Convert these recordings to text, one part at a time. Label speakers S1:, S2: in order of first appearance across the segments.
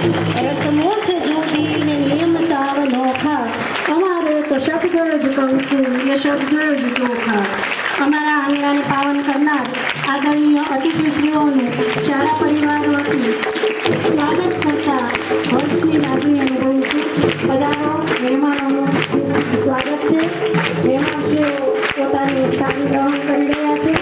S1: રસમો છે જુદી ને નિયમ સાવ નોખા, અમારે તો શબ્દ જ કહું છું એ શબ્દ જ ચોખા. અમારા આંગણાને પાવન કરનાર આદરણીય અતિથિશ્રીઓનું શાળા પરિવાર વતી સ્વાગત કરતા હર્ષની લાગણી અનુભવું છું. પધારો, મહેમાનોનું સ્વાગત છે. મહેમાનશ્રીઓ પોતાની સ્થાન ગ્રહણ કરી રહ્યા છે.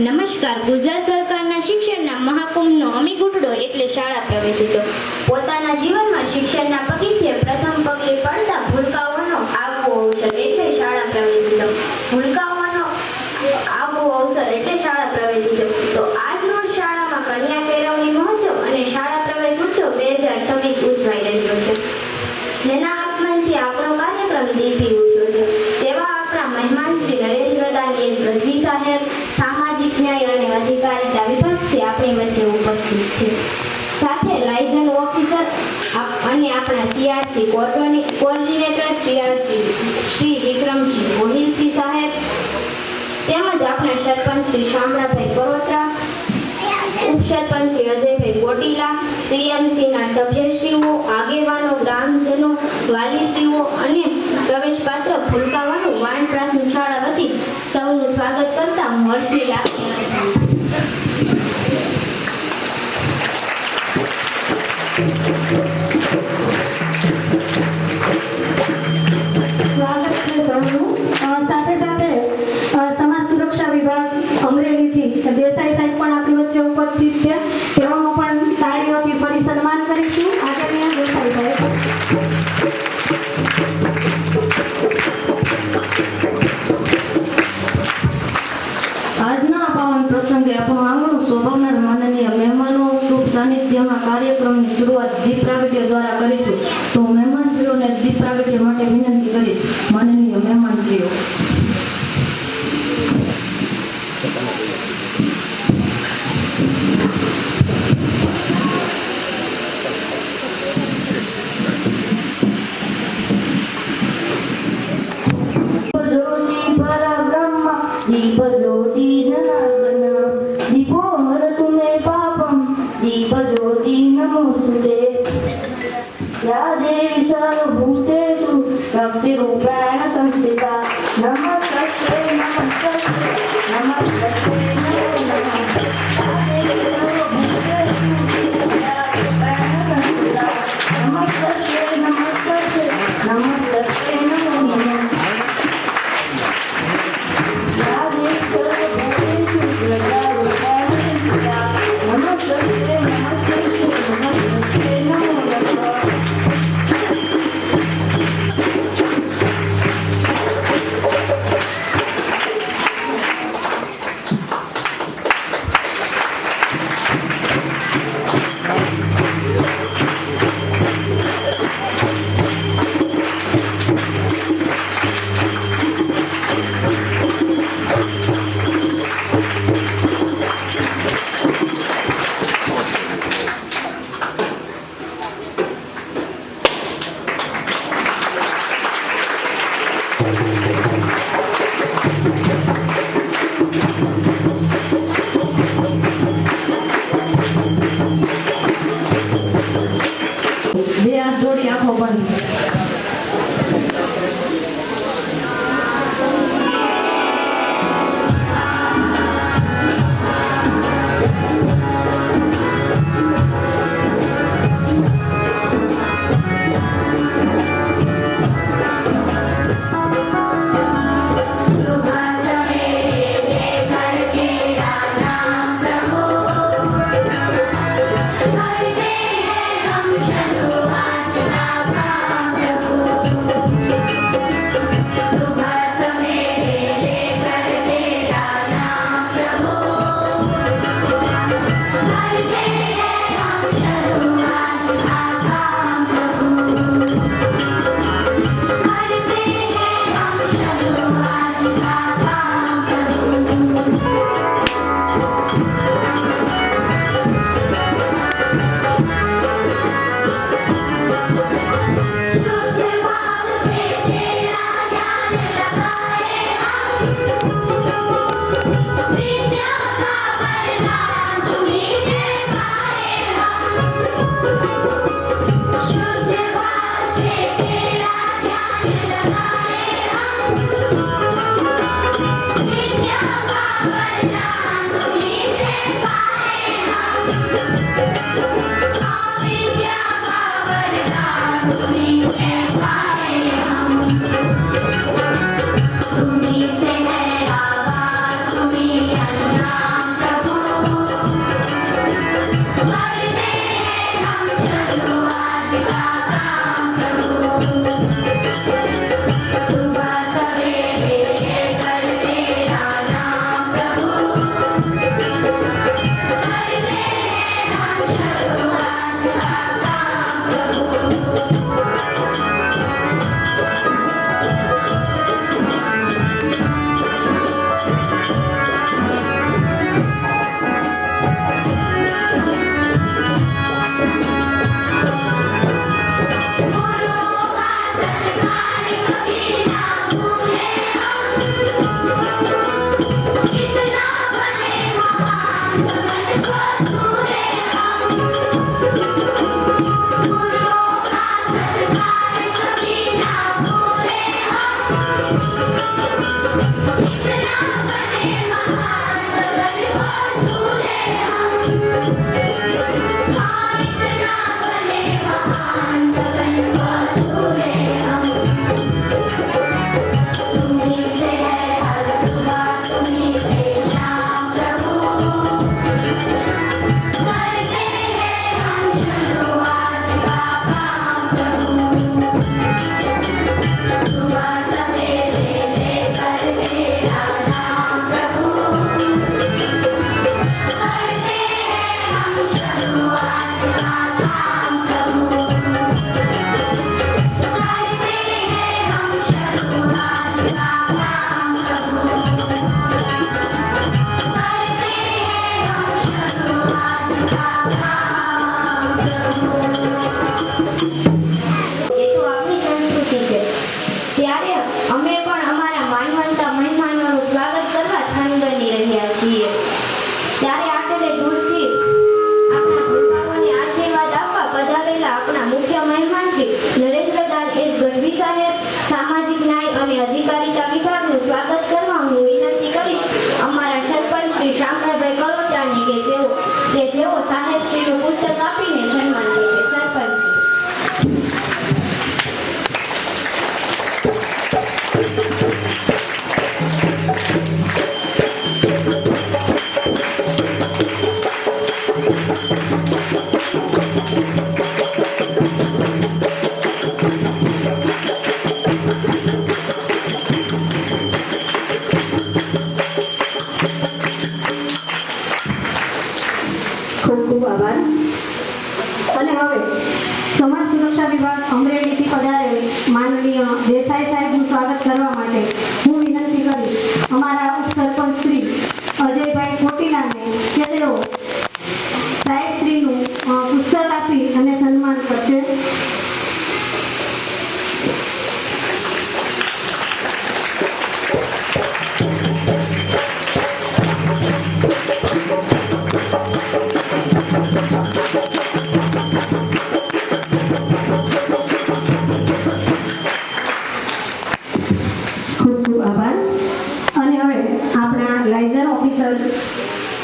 S2: નમસ્કાર. ગુજરાત સરકારના શિક્ષણના મહાકુંભનો અમી ઘૂંટડો એટલે શાળા પ્રવેશોત્સવ. પોતાના જીવનમાં શિક્ષણના પગથિયે પ્રથમ પગલે પડતા ભૂલકાઓનો આગવો અવસર એટલે શાળા પ્રવેશોત્સવ. ભૂલકાઓનો આગવો અવસર એટલે શાળા પ્રવેશોત્સવ. તો આજનો શાળામાં કન્યા કેળવણી મહોત્સવ અને શાળા પ્રવેશોત્સવ 2026 ઉજવાઈ રહ્યો છે, જેના આગમનથી આપણો કાર્યક્રમ દીપી ઉઠ્યો છે. તેવા આપણા મહેમાન શ્રી નરેન્દ્રદાની ગઢવી સાહેબ સામાજિક ન્યાય અને અધિકારીતા વિભાગથી આપણી વચ્ચે ઉપસ્થિત છે. સાથે લાયઝન ઓફિસર અને આપણા સીઆરસી કોઓર્ડિનેટર શ્રી વિક્રમસિંહ ગોહિલસિંહ સાહેબ, તેમજ આપણા સરપંચ શ્રી શામળાભાઈ કરોત્રા, ઉપસરપંચ શ્રી અજયભાઈ કોટીલા, સીએમસીના સભ્યશ્રીઓ, આગેવાનો, ગ્રામજનો, વાલીશ્રીઓ અને પ્રવેશપાત્ર ભૂલકાઓનું વાણ પ્રાથમિક શાળા વતી સૌનું સ્વાગત કરતા હું હર્ષની લાગણી
S1: સ્વાગત છે સૌનું. સાથે સાથે સમાજ સુરક્ષા વિભાગ અમરેલીથી દેસાઈ સાહેબ પણ આપણી વચ્ચે ઉપસ્થિત છે. તેઓનું પણ તાળીઓથી ફરી સન્માન કરીશું. આદરણીય દેસાઈ સાહેબ. આજના પાવન પ્રસંગે આપણું આંગણું શોભવનાર માનનીય મહેમાનો શુભ સાનિધ્યમાં કાર્યક્રમની શરૂઆત દીપ પ્રાગટ્ય દ્વારા કરીશું. તો મહેમાનશ્રીઓને દીપ પ્રાગટ્ય માટે વિનંતી કરીશ. માનનીય મહેમાનશ્રીઓ.
S2: દીપ જ્યોતિ જનાર્દન દીપો હરતુ મે પાપમ દીપ જ્યોતિ નમોસ્તુતે યા દેવી સર્વભૂતેષુ શક્તિરૂપેણ સંસ્થિતા નમસ્તે નમસ્તે નમસ્તે નમો નમઃ. યા દેવી સર્વભૂતેષુ શક્તિરૂપેણ સંસ્થિતા નમસ્તે નમસ્તે નમસ્તે નમો નમઃ.
S1: બે હાથ જોડી આંખો બંધ.
S2: शुरुआत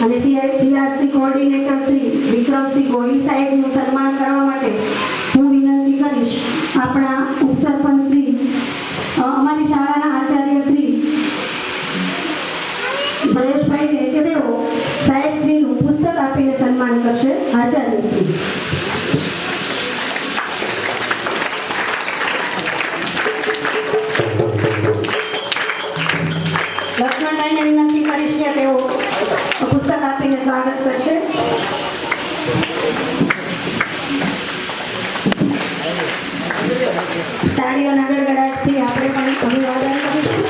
S1: અને CRC કોઓર્ડિનેટર શ્રી વિક્રમસિંહ ગોહિલ સાહેબનું સન્માન કરવા માટે હું વિનંતી કરીશ આપણા ઉપસરપંચ શ્રી અમારી શાળાના આચાર્ય શ્રી જયેશભાઈ ટેકેદેવો સાહેબ શ્રીનું પુસ્તક આપીને સન્માન કરશે. આચાર્ય શ્રી. લક્ષ્મણભાઈને વિનંતી કરીશ કે તેઓ પુસ્તક આપીને સ્વાગત કરશે. તાળીઓના ગડગડાટથી આપણે પણ અભિવાદન કરીશું.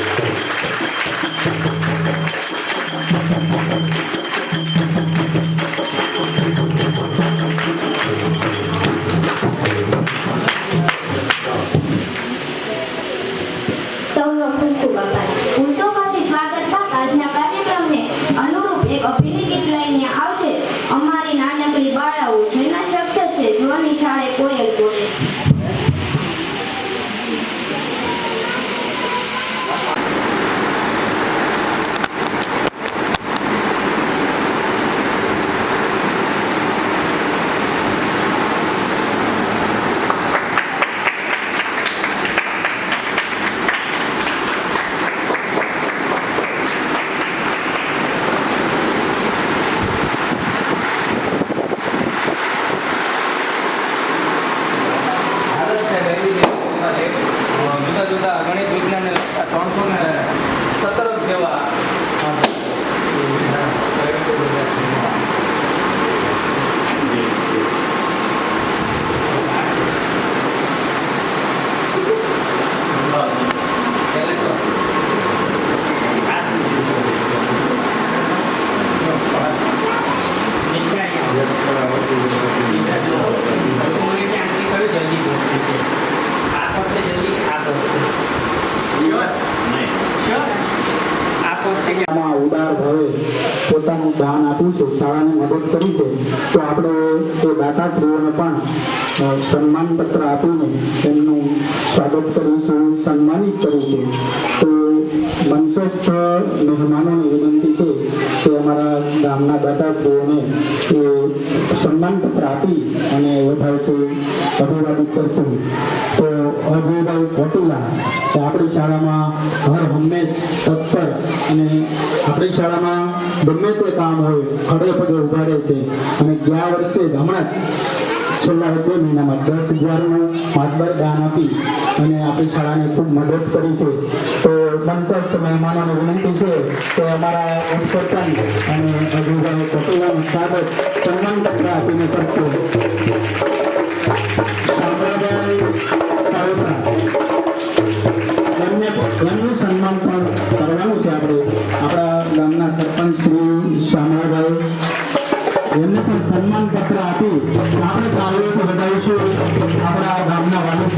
S2: સૌનો ખૂબ ખૂબ આભાર. ઉર્દુમાંથી સ્વાગત બાદ આજના કાર્યક્રમને અનુરૂપ એક અભિનય ગીત લઈને આવશે અમારી નાનકડી બાળાઓ, જેના શબ્દ છે જોની શાળે કોયલ બોલે.
S3: જુદા ગણિત વિજ્ઞાનને લગતા 317 જેવા
S4: ઉદાર ભાવે પોતાનું દાન આપ્યું છે, શાળાને મદદ કરી છે, તો આપણે એ દાતાશ્રીઓને પણ સન્માનપત્ર આપીને તેમનું સ્વાગત કરીશું, સન્માનિત કરીશું. તો મંચસ્થ મહેમાનોને વિનંતી છે કે અમારા ગામના દાતાશ્રીઓને એ સન્માનપત્ર આપી અને વધારશે, અભિવાદિત કરશું. તો અજયભાઈ વટીલા આપણી શાળામાં હર હંમેશ તત્પર અને આપણી શાળામાં ગમે તે કામ હોય ખડે પગે ઉભા રહે છે અને ગયા વર્ષે જ હમણાં છેલ્લા 2 મહિનામાં 10,000નું માતબર દાન આપી અને આપણી શાળાને ખૂબ મદદ કરી છે. તો મંચસ્થ મહેમાનોને વિનંતી છે કે અમારા ઉપસરપંચ અને અજયભાઈ વટીલાનું સ્વાગત સન્માનપત્ર આપીને કરશે. એમનું સન્માન પણ કરવાનું છે. આપણે આપણા ગામના સરપંચ શ્રી શામળાભાઈ એમને પણ સન્માન પત્ર આપી આપણે તાળીઓથી વધાવીશું. આપણા ગામના વાલીઓ,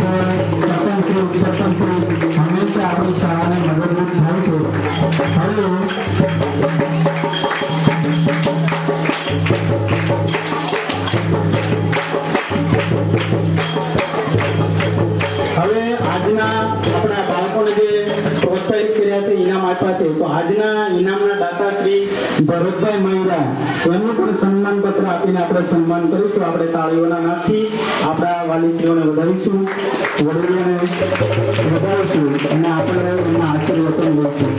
S4: સરપંચ શ્રી, ઉપસરપંચ શ્રી હંમેશા આપણી શાળાને મદદરૂપ થાય છે. હવે આજના આપણા બાળકોને જે પ્રોત્સાહિત કર્યા છે, ઇનામ આપ્યા છે, તો આજના ઇનામના દાતા શ્રી ભરતભાઈ મહિરા એમનું પણ સન્માન પત્ર આપીને આપણે સન્માન કરીશું. આપણે તાળીઓના નાખી આપણા વાલીશ્રીઓને વધાવીશું, વડીલોને વધાવીશું અને આપણે એમના આશીર્વચન લઈશું.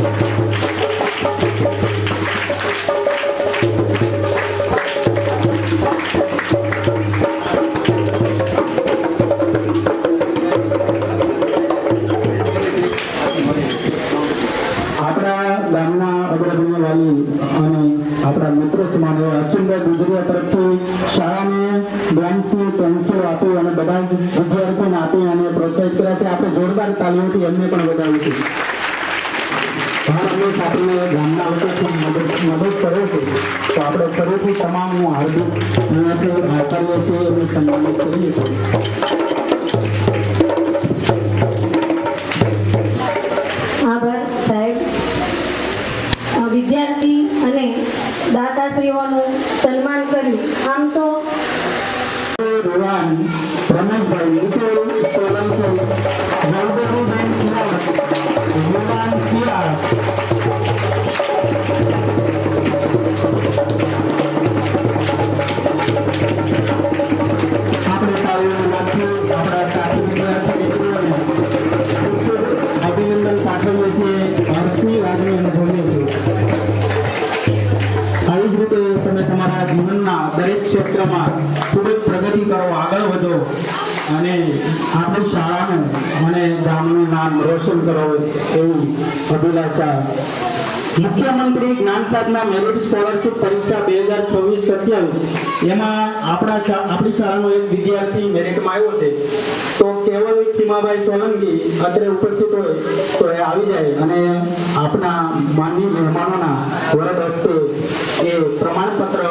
S4: આપણા મિત્ર સમાન અશ્વિનભાઈ ગુજરિયા તરફથી શાળાને બેન્ચની પેન્સિલ આપી અને બધા જ વિદ્યાર્થીઓને આપી અને પ્રોત્સાહિત કર્યા છે. આપણે જોરદાર તાલીઓથી એમને પણ વધાવીશું. હંમેશા આપણને ગામના લોકો ખૂબ મદદ કરે છે. તો આપણે ફરીથી તમામ હું હાર્દિક અહીંયાથી આચાર્ય છે એમને સન્માનિત કરીએ છીએ.
S1: આભાર સાહેબ. વિદ્યાર્થી અને દાતાશ્રીઓનું સન્માન કર્યું. આમ તો
S4: રૂવાન રમેશભાઈ, નિખિલ સોલંકી, જયદેવીબેન કિરાટ, યુવાન કિરાટ, ગામનું નામ રોશન કરો એવી અભિલાષા. મુખ્યમંત્રી જ્ઞાન સાધના મેરિટ સ્કોલરશિપ પરીક્ષા 2026-27 એમાં આપણી શાળાનો એક વિદ્યાર્થી મેરિટમાં આવ્યો છે. તો કેવલ ચીમાભાઈ સોલંકી અત્રે ઉપસ્થિત હોય તો એ આવી જાય અને આપણા માનનીય મહેમાનોના વરદ હસ્તે એ પ્રમાણપત્ર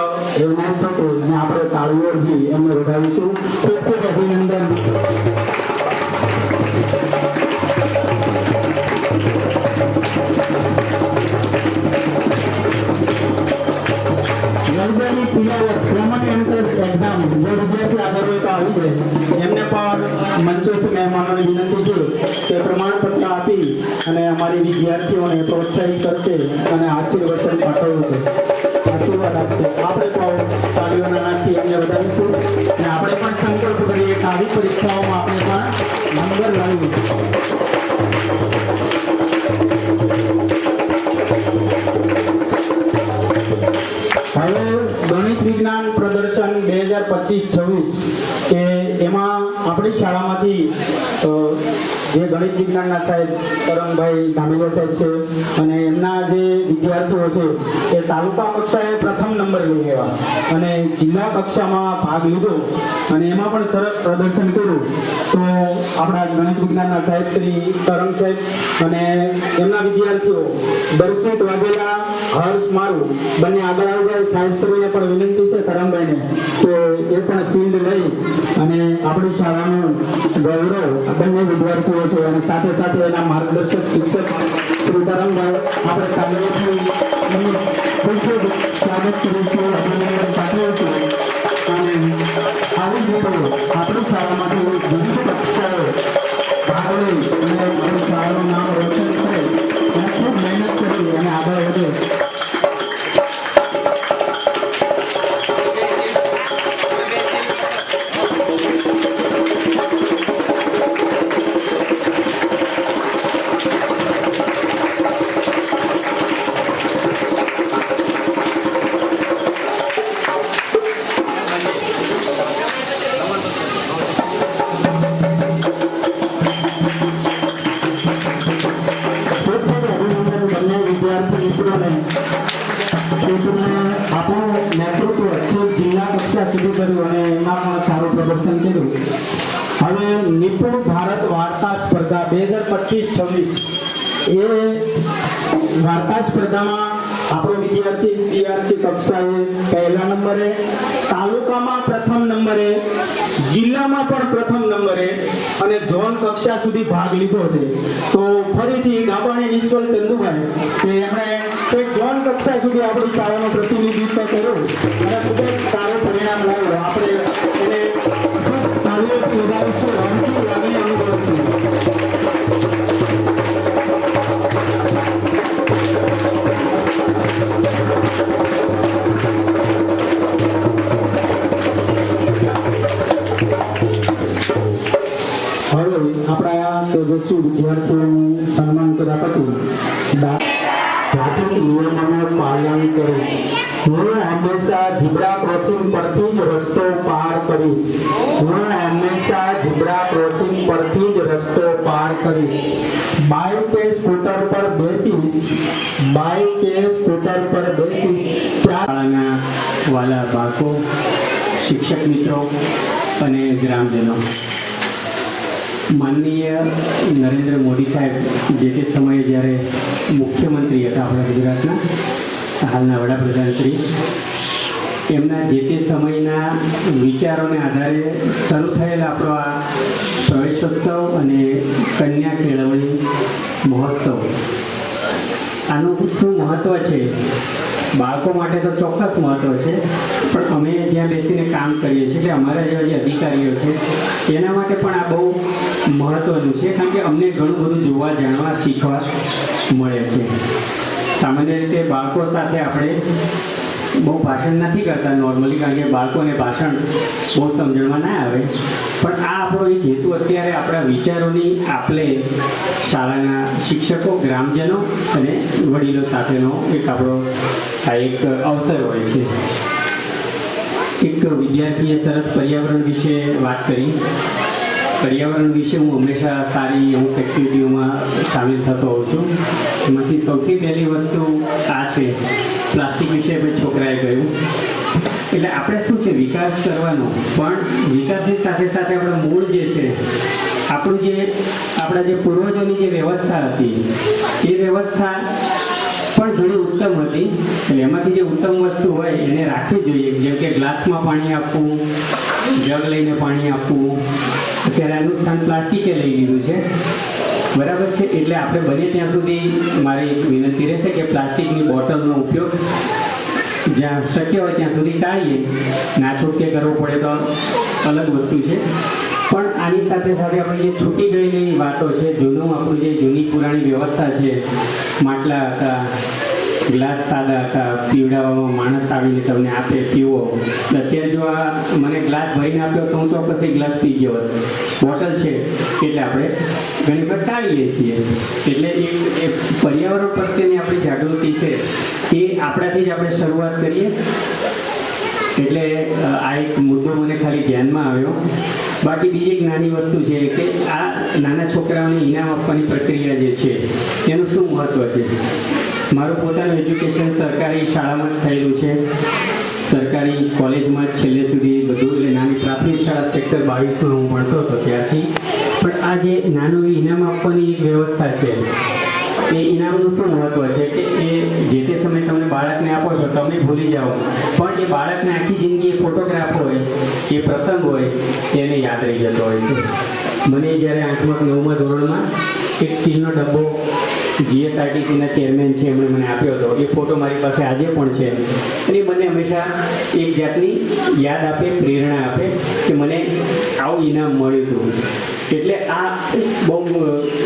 S4: એનાયત થશે અને આપણે તાળીઓથી એમને વધાવીશું. ખૂબ ખૂબ અભિનંદન. લાઇબ્રેરી પિલાવર કોમન એન્ટ્રન્સ એક્ઝામ જે વિદ્યાર્થી આગળ હોય તો આવી જાય એમને પણ મંચસ્થ મહેમાનોને વિનંતી છે કે પ્રમાણપત્ર આપી અને અમારી વિદ્યાર્થીઓને પ્રોત્સાહિત કરશે અને આશીર્વચન પાઠવવું છે, આશીર્વાદ આપશે. આપણે તો તાળીઓના નાખી એમને વધારીશું અને આપણે પણ સંકલ્પ કરીએ કે આવી પરીક્ષાઓમાં આપણે પણ નંબર લાવીએ. હવે ગણિત વિજ્ઞાન પ્રદર્શન 2025-26 કે એમાં આપણી શાળામાંથી જે ગણિત વિજ્ઞાનના સાહેબ તરંગભાઈ ધામેલિયા સાહેબ છે અને એમના જે વિદ્યાર્થીઓ છે એ તાલુકા કક્ષાએ પ્રથમ નંબર લઈ ગયા અને જિલ્લા કક્ષામાં ભાગ લીધો અને એમાં પણ સરસ પ્રદર્શન કર્યું. તો આપણા ગણિત વિજ્ઞાનના સાહેબ શ્રી તરંગ સાહેબ અને એમના વિદ્યાર્થીઓ દર્શિત વાઘેલા, હર્ષ મારુ બંને આગળ આવી જાય. સાહેબ શ્રીને પણ વિનંતી છે તરંગભાઈને કે એ પણ શિલ્ડ લઈ અને આપણી શાળાનું ગૌરવ બંને વિદ્યાર્થીઓ છે અને સાથે સાથે એના માર્ગદર્શક શિક્ષક શ્રી તરંગભાઈ આપણે તાલીઓથી એમનું ખૂબ ખૂબ સ્વાગત કરીશું, અભિનંદન પાઠવીશું. અને આવી જ રીતે આપણી શાળામાંથી વિવિધ કક્ષાએ ભાગ લઈ અને આપણી શાળાનું નામ રોશન કરે અને ખૂબ મહેનત કરી અને આગળ વધે. હવે નિપુણ ભારત વાર્તા સ્પર્ધા 2025-26 એ વાર્તા સ્પર્ધામાં આપણો વિદ્યાર્થી સીઆરસી કક્ષાએ પહેલા નંબરે, તાલુકામાં પ્રથમ નંબરે, જિલ્લામાં પણ પ્રથમ નંબરે અને ઝોન કક્ષા સુધી ભાગ લીધો છે. તો ફરીથી ગાબાણી નિષ્ફળ ચંદુભાઈ કે એમણે એક ઝોન કક્ષા સુધી આપણી શાળાનું પ્રતિનિધિત્વ કર્યું અને ખૂબ જ સારું પરિણામ લાવ્યું. આપણે એને તાળીઓથી વધાવીશું, રમતી લાગણી અનુભવીશું. હવે આપણા તેજસ્વી વિદ્યાર્થીઓનું સન્માન કર્યા પછી ટ્રાફિક નિયમોનું પાલન કરો. હું હંમેશા ઝીબ્રા ક્રોસિંગ પરથી જ રસ્તો પાર કરીશ. હું હંમેશા ઝીબ્રા ક્રોસિંગ પરથી જ રસ્તો પાર કરીશ. બાઇક કે સ્કૂટર પર બેસીશ. બાઇક કે સ્કૂટર પર બેસીશ. શાળાના વાલા બાળકો, શિક્ષક મિત્રો અને ગ્રામજનો, માનનીય નરેન્દ્ર મોદી સાહેબ જે તે સમયે જ્યારે મુખ્યમંત્રી હતા આપણા ગુજરાતના, હાલના વડાપ્રધાન શ્રી, એમના જે તે સમયના વિચારોને આધારે શરૂ થયેલ આપણો આ પ્રવેશોત્સવ અને કન્યા કેળવણી મહોત્સવ, આનું શું મહત્ત્વ છે બાળકો માટે તો ચોક્કસ મહત્ત્વ છે, પણ અમે જ્યાં બેસીને કામ કરીએ છીએ કે અમારા જેવા જે અધિકારીઓ છે એના માટે પણ આ બહુ મહત્ત્વનું છે, કારણ કે અમને ઘણું બધું જોવા, જાણવા, શીખવા મળે છે. સામાન્ય રીતે બાળકો સાથે આપણે બહુ ભાષણ નથી કરતા નોર્મલી, કારણ કે બાળકોને ભાષણ બહુ સમજણમાં ના આવે, પણ આ આપણો એક હેતુ અત્યારે આપણા વિચારોની આપલે શાળાના શિક્ષકો, ગ્રામજનો અને વડીલો સાથેનો એક આપણો આ એક અવસર હોય છે. એક વિદ્યાર્થીએ સરસ પર્યાવરણ વિશે વાત કરી
S5: પર્યાવરણ વિશે હું હંમેશા સારી અમુક એક્ટિવિટીઓમાં સામેલ થતો હોઉં છું. એમાંથી સૌથી પહેલી વસ્તુ આ છે, પ્લાસ્ટિક વિશે આપણે છોકરાએ કહ્યું. એટલે આપણે શું છે, વિકાસ કરવાનો, પણ વિકાસની સાથે સાથે આપણા મૂળ જે છે, આપણા જે પૂર્વજોની જે વ્યવસ્થા હતી એ વ્યવસ્થા પણ ઘણી ઉત્તમ હતી. એટલે એમાંથી જે ઉત્તમ વસ્તુ હોય એને રાખવી જોઈએ. જેમ કે ગ્લાસમાં પાણી આપવું, જગ લઈને પાણી આપવું. અત્યારે આનું સ્થાન પ્લાસ્ટિકે લઈ લીધું છે, બરાબર છે. એટલે આપણે બને ત્યાં સુધી મારી એક વિનંતી રહેશે કે પ્લાસ્ટિકની બોટલનો ઉપયોગ જ્યાં શક્ય હોય ત્યાં સુધી ટાળીએ. ના છૂટકે કરવો પડે તો અલગ વસ્તુ છે. પણ આની સાથે સાથે આપણે જે છૂટી ગયેલી વાતો છે, આપણું જે જૂની પુરાણી વ્યવસ્થા છે, માટલા હતા, ગ્લાસ સાદા હતા, પીવડાવવામાં માણસ આવીને તમને આપે પીવો. અત્યારે જો આ મને ગ્લાસ ભરીને આપ્યો તો હું ચોક્કસ ગ્લાસ પી ગયો હોત. બોટલ છે એટલે આપણે ઘણી વખત ટાળીએ છીએ. એટલે એ પર્યાવરણ પ્રત્યેની આપણી જાગૃતિ છે એ આપણાથી જ આપણે શરૂઆત કરીએ. એટલે આ એક મુદ્દો મને ખાલી ધ્યાનમાં આવ્યો. બાકી બીજી એક નાની વસ્તુ છે કે આ નાના છોકરાઓને ઇનામ આપવાની પ્રક્રિયા જે છે એનું શું મહત્ત્વ છે. મારું પોતાનું એજ્યુકેશન સરકારી શાળામાં જ થયેલું છે, સરકારી કોલેજમાં જ છેલ્લે સુધી બધું. એટલે નાની પ્રાથમિક શાળા સેક્ટર 22માં હું ભણતો હતો ત્યારથી. પણ આ જે નાનું ઇનામ આપવાની એક વ્યવસ્થા છે, એ ઇનામનું શું મહત્ત્વ છે કે એ જે તે સમયે તમે બાળકને આપો છો, તમે ભૂલી જાઓ, પણ એ બાળકને આખી જિંદગી એ ફોટોગ્રાફ હોય, એ પ્રસંગ હોય, એને યાદ રહી જતો હોય છે. મને જ્યારે 8મા 9મા ધોરણમાં એક સ્ટીલનો ડબ્બો જીએસઆરટીસીના ચેરમેન છે એમણે મને આપ્યો હતો. એ ફોટો મારી પાસે આજે પણ છે. અને મને હંમેશા એક જાતની યાદ આપે, પ્રેરણા આપે કે મને આવું ઇનામ મળ્યું હતું. એટલે આ બહુ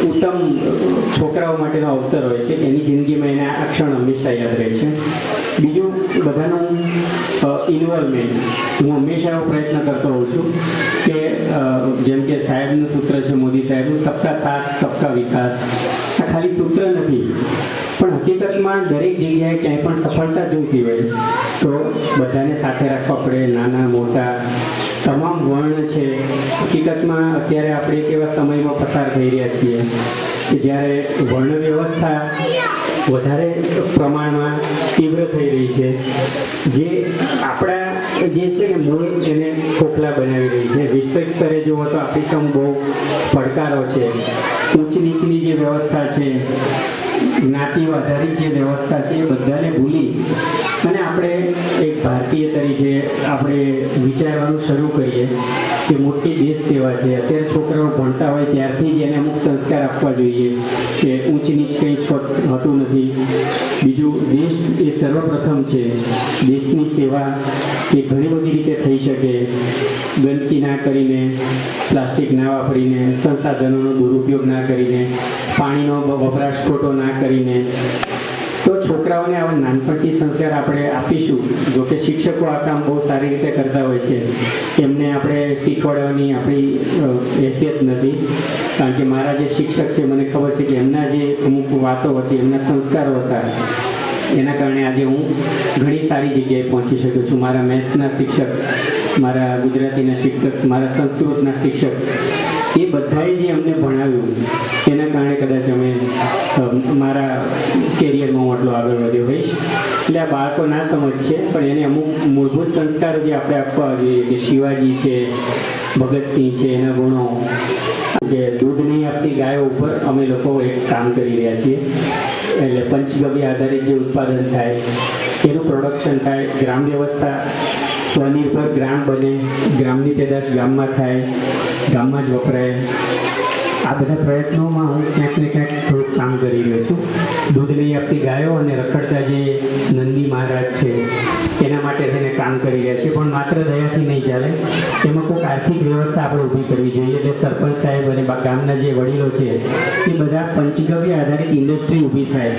S5: ઉત્તમ છોકરાઓ માટેનો અવસર હોય છે કે એની જિંદગીમાં એને આ ક્ષણ હંમેશા યાદ રહે છે. બીજું, બધાનું ઇન્વોલ્વમેન્ટ. હું હંમેશા એવો પ્રયત્ન કરતો હોઉં છું કે જેમ કે સાહેબનું સૂત્ર છે, મોદી સાહેબનું, સબકા સાથ સબકા વિકાસ. આ ખાલી સૂત્ર નથી, પણ હકીકતમાં દરેક જગ્યાએ ક્યાંય પણ સફળતા જોઈતી હોય તો બધાને સાથે રાખવા પડે. નાના મોટા તમામ વર્ણ છે. હકીકતમાં અત્યારે આપણે એક એવા સમયમાં પસાર થઈ રહ્યા છીએ કે જ્યારે વર્ણ વ્યવસ્થા વધારે પ્રમાણમાં તીવ્ર થઈ રહી છે, જે આપણા જે છે ને મૂળ એને ખોખલા બનાવી રહી છે. વૈશ્વિક સ્તરે જુઓ તો આપણી સામે બહુ પડકારો છે. ઊંચ નીચની જે વ્યવસ્થા છે, જ્ઞાતિઓ આધારિત જે વ્યવસ્થા છે, એ બધાને ભૂલી અને આપણે એક ભારતીય તરીકે આપણે વિચારવાનું શરૂ કરીએ કે મોટી દેશ સેવા છે. અત્યારે છોકરાઓ ભણતા હોય ત્યારથી જ એને અમુક સંસ્કાર આપવા જોઈએ કે ઊંચ નીચ કંઈ જ હોતું નથી. બીજું, દેશ એ સર્વપ્રથમ છે. દેશની સેવા એ ઘણી બધી રીતે થઈ શકે. ગંદકી ના કરીને, પ્લાસ્ટિક ના વાપરીને, સંસાધનોનો દુરુપયોગ ના કરીને, પાણીનો વપરાશ ખોટો ના કરીને. તો છોકરાઓને આવા નાનપણથી સંસ્કાર આપણે આપીશું. જોકે શિક્ષકો આ કામ બહુ સારી રીતે કરતા હોય છે, એમને આપણે શીખવાડવાની આપણી હેસિયત નથી. કારણ કે મારા જે શિક્ષક છે મને ખબર છે કે એમના જે અમુક વાતો હતી, એમના સંસ્કારો હતા, એના કારણે આજે હું ઘણી સારી જગ્યાએ પહોંચી શકું છું. મારા મેથ્સના શિક્ષક, મારા ગુજરાતીના શિક્ષક, મારા સંસ્કૃતના શિક્ષક, એ બધાએ જે અમને ભણાવ્યું એના કારણે કદાચ અમે મારા કેરિયરમાં હું આટલો આગળ વધ્યો હોઈશ. એટલે આ બાળકો ના સમજ છે, પણ એને અમુક મૂળભૂત સંસ્કારો જે આપણે આપવા જોઈએ કે શિવાજી છે, ભગતસિંહ છે, એના ગુણો. કે દૂધ નહીં આપતી ગાયો ઉપર અમે લોકો એક કામ કરી રહ્યા છીએ. એટલે પંચગવ્ય આધારિત જે ઉત્પાદન થાય એનું પ્રોડક્શન થાય, ગ્રામ વ્યવસ્થા સ્વનિર્ભર ગ્રામ બને, ગ્રામની પેદાશ ગામમાં થાય, ગામમાં જ વપરાય. આ બધા પ્રયત્નોમાં હું ક્યાંક ને ક્યાંક થોડુંક કામ કરી રહ્યો છું. દૂધ લઈ આપતી ગાયો અને રખડતા જે નંદી મહારાજ છે એના માટે થઈને કામ કરી રહ્યા છે. પણ માત્ર દયાથી નહીં ચાલે, એમાં કોઈક આર્થિક વ્યવસ્થા આપણે ઊભી કરવી જોઈએ. એટલે સરપંચ સાહેબ અને ગામના જે વડીલો છે એ બધા પંચગવ્ય આધારિત ઇન્ડસ્ટ્રી ઊભી થાય.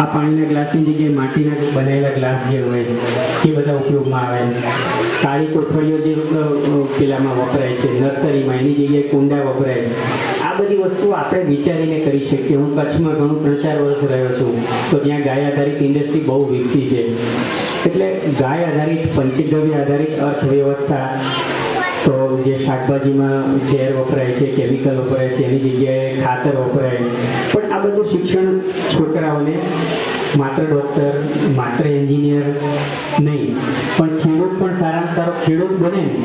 S5: આ પાણીના ગ્લાસની જગ્યાએ માટીના બનેલા ગ્લાસ જે હોય એ બધા ઉપયોગમાં આવે. કાળી કોઠડીઓ જે પેલામાં વપરાય છે નર્સરીમાં, એની જગ્યાએ કુંડા વપરાય. આ બધી વસ્તુઓ આપણે વિચારીને કરી શકીએ. હું કચ્છમાં ઘણું 3-4 વર્ષ રહ્યો છું, તો ત્યાં ગાય આધારિત ઇન્ડસ્ટ્રી બહુ વિકસી છે. એટલે ગાય આધારિત, પંચગવ્ય આધારિત અર્થવ્યવસ્થા તો જે શાકભાજીમાં ઝેર વપરાય છે, કેમિકલ વપરાય છે, એની જગ્યાએ ખાતર વપરાય. પણ આ બધું શિક્ષણ છોકરાઓને માત્ર ડૉક્ટર, માત્ર એન્જિનિયર નહીં, પણ ખેડૂત પણ સારામાં સારો ખેડૂત બને ને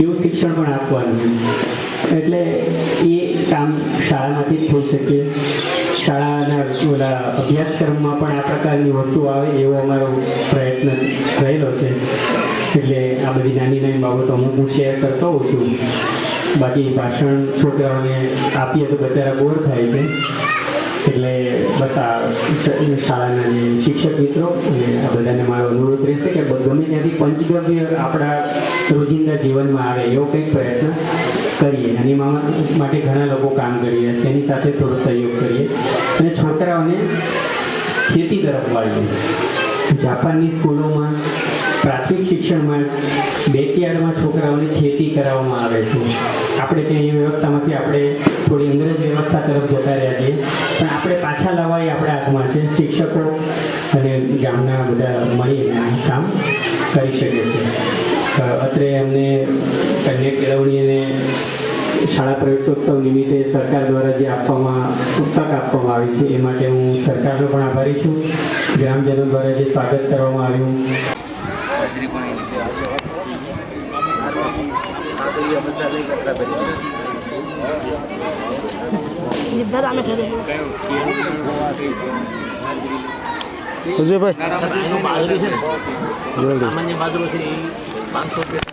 S5: એવું શિક્ષણ પણ આપવાનું. એટલે એ કામ શાળામાંથી જ થઈ શકે. શાળાના ઓલા અભ્યાસક્રમમાં પણ આ પ્રકારની વસ્તુ આવે એવો અમારો પ્રયત્ન રહેલો છે. એટલે આ બધી નાની નાની બાબતો હું શેર કરતો હોઉં છું. બાકી ભાષણ છોકરાઓને આપીએ તો બચારા બોર થાય છે. એટલે બસ આ શાળાના જે શિક્ષક મિત્રો અને આ બધાને મારો અનુરોધ રહેશે કે ગમે ત્યાંથી પંચગવ્ય આપણા રોજિંદા જીવનમાં આવે એવો કંઈક પ્રયત્ન કરીએ. અને માટે ઘણા લોકો કામ કરી રહ્યા છે, એની સાથે થોડો સહયોગ કરીએ અને છોકરાઓને ખેતી તરફ વાળીએ. જાપાનની સ્કૂલોમાં પ્રાથમિક શિક્ષણમાં બેકયાર્ડમાં છોકરાઓને ખેતી કરાવવામાં આવે છે. આપણે ત્યાં એ વ્યવસ્થામાંથી આપણે થોડી અંગ્રેજ વ્યવસ્થા તરફ જતા રહ્યા છીએ, પણ આપણે પાછા લાવવા એ આપણા હાથમાં છે. શિક્ષકો અને ગામના બધા મળીને આ કામ કરી શકે છે. અત્રે અમને કન્યા કેળવણી અને શાળા પ્રવેશોત્સવ નિમિત્તે સરકાર દ્વારા જે તક આપવામાં આવી છે એ માટે હું સરકારનો પણ આભારી છું. ગ્રામજનો દ્વારા જે સ્વાગત કરવામાં આવ્યું.
S3: સામાન્ય બાજરો છે એ 500 રૂપિયા